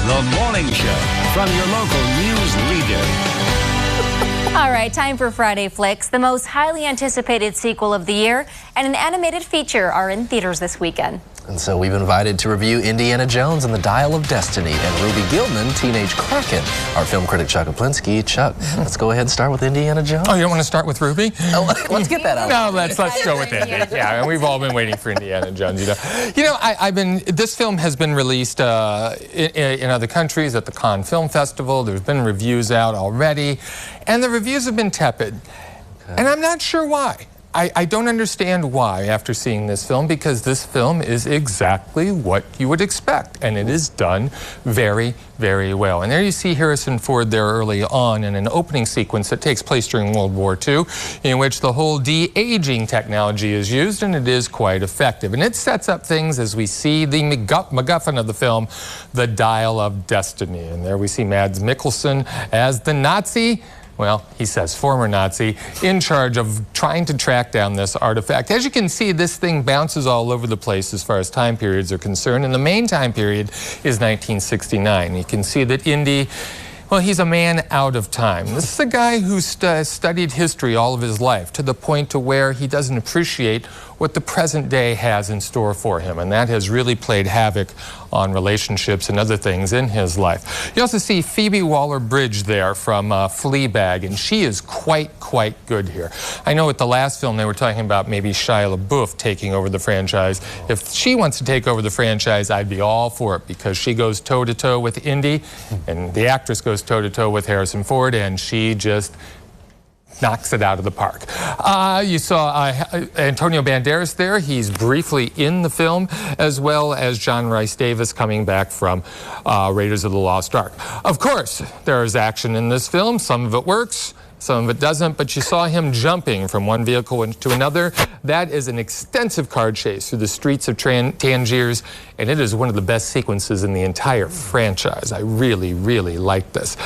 The Morning Show from your local news leader. All right, time for Friday Flicks. The most highly anticipated sequel of the year and an animated feature are in theaters this weekend. And so we've invited to review Indiana Jones and the Dial of Destiny and Ruby Gillman, Teenage Kraken, our film critic Chuck Koplinski. Chuck, let's go ahead and start with Indiana Jones. Oh, you don't want to start with Ruby? Oh, let's get that out. No, let's go with Indy. Yeah, and we've all been waiting for Indiana Jones. This film has been released in other countries at the Cannes Film Festival. There's been reviews out already, and the reviews have been tepid. Okay. And I'm not sure why. I don't understand why after seeing this film, because this film is exactly what you would expect, and it is done very, very well. And there you see Harrison Ford there early on in an opening sequence that takes place during World War II, in which the whole de-aging technology is used, and it is quite effective. And it sets up things as we see the MacGuffin of the film, the Dial of Destiny. And there we see Mads Mikkelsen as the Nazi. Well, he says former Nazi, in charge of trying to track down this artifact. As you can see, this thing bounces all over the place as far as time periods are concerned, and the main time period is 1969. You can see that Indy, well, he's a man out of time. This is a guy who studied history all of his life, to the point to where he doesn't appreciate what the present day has in store for him, and that has really played havoc on relationships and other things in his life. You also see Phoebe Waller-Bridge there from Fleabag, and she is quite good here. I know with the last film they were talking about maybe Shia LaBeouf taking over the franchise. If she wants to take over the franchise, I'd be all for it, because she goes toe-to-toe with Indy, and the actress goes toe-to-toe with Harrison Ford, and she just knocks it out of the park. You saw Antonio Banderas there. He's briefly in the film, as well as John Rhys Davis coming back from Raiders of the Lost Ark. Of course, there is action in this film. Some of it works, some of it doesn't, but you saw him jumping from one vehicle into another. That is an extensive car chase through the streets of Tangiers, and it is one of the best sequences in the entire franchise. I really like this.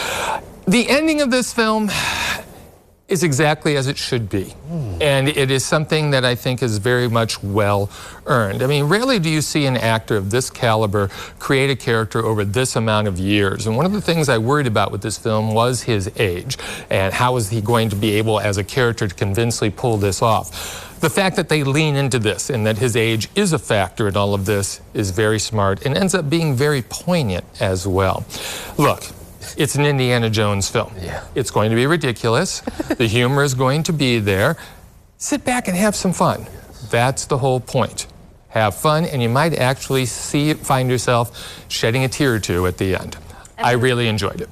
The ending of this film is exactly as it should be. And it is something that I think is very much well earned. I mean, rarely do you see an actor of this caliber create a character over this amount of years. And one of the things I worried about with this film was his age, and how is he going to be able as a character to convincingly pull this off. The fact that they lean into this and that his age is a factor in all of this is very smart, and ends up being very poignant as well. Look, it's an Indiana Jones film. Yeah. It's going to be ridiculous. The humor is going to be there. Sit back and have some fun. That's the whole point. Have fun, and you might actually find yourself shedding a tear or two at the end. I really enjoyed it.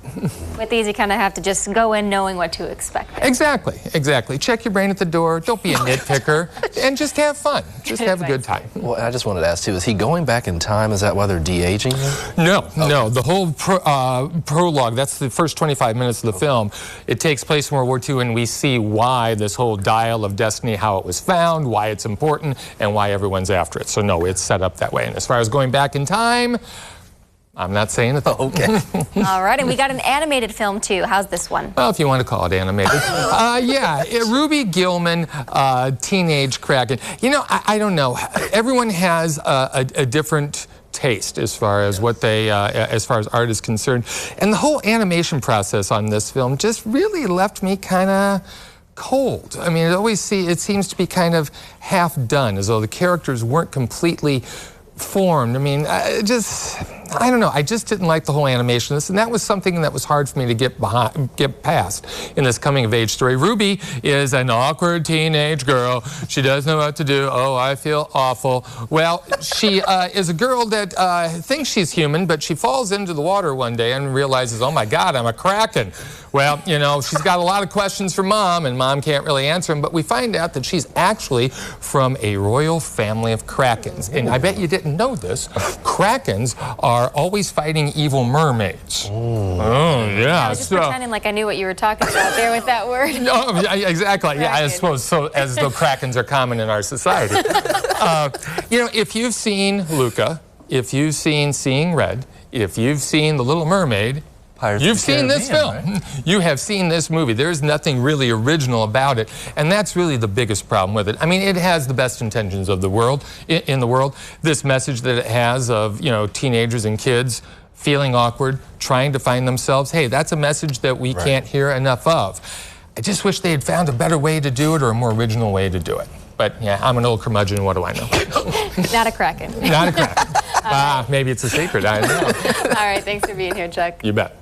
With these, you kind of have to just go in knowing what to expect. Exactly. Check your brain at the door. Don't be a nitpicker, and just have fun. Just have a good time. Well, I just wanted to ask too, is he going back in time? Is that why they're de-aging him? No. The whole prologue, that's the first 25 minutes of the film. It takes place in World War II, and we see why this whole Dial of Destiny, how it was found, why it's important, and why everyone's after it. So no, it's set up that way. And as far as going back in time, I'm not saying it. Oh, okay. All right, and we got an animated film too. How's this one? Well, if you want to call it animated. Ruby Gillman, Teenage Kraken. You know, I don't know. Everyone has a different taste as far as what they, as far as art is concerned. And the whole animation process on this film just really left me kind of cold. I mean, it seems to be kind of half done, as though the characters weren't completely formed. I mean, I don't know. I just didn't like the whole animation of this, and that was something that was hard for me to get past in this coming-of-age story. Ruby is an awkward teenage girl. She doesn't know what to do. Oh, I feel awful. Well, she is a girl that thinks she's human, but she falls into the water one day and realizes, oh my God, I'm a Kraken. Well, you know, she's got a lot of questions for Mom, and Mom can't really answer them, but we find out that she's actually from a royal family of Krakens. And I bet you didn't know this. Krakens are always fighting evil mermaids. Oh, yeah. I was just pretending like I knew what you were talking about there with that word. No, exactly. Kraken. Yeah, I suppose so, as though Krakens are common in our society. You know, if you've seen Luca, if you've seen Seeing Red, if you've seen The Little Mermaid, you've seen this film. Right? You have seen this movie. There's nothing really original about it, and that's really the biggest problem with it. I mean, it has the best intentions of the world in the world. This message that it has of, you know, teenagers and kids feeling awkward, trying to find themselves. Hey, that's a message that we can't hear enough of. I just wish they had found a better way to do it or a more original way to do it. But yeah, I'm an old curmudgeon, what do I know? Not a Kraken. Not a Kraken. Maybe it's a secret, I don't know. All right, thanks for being here, Chuck. You bet.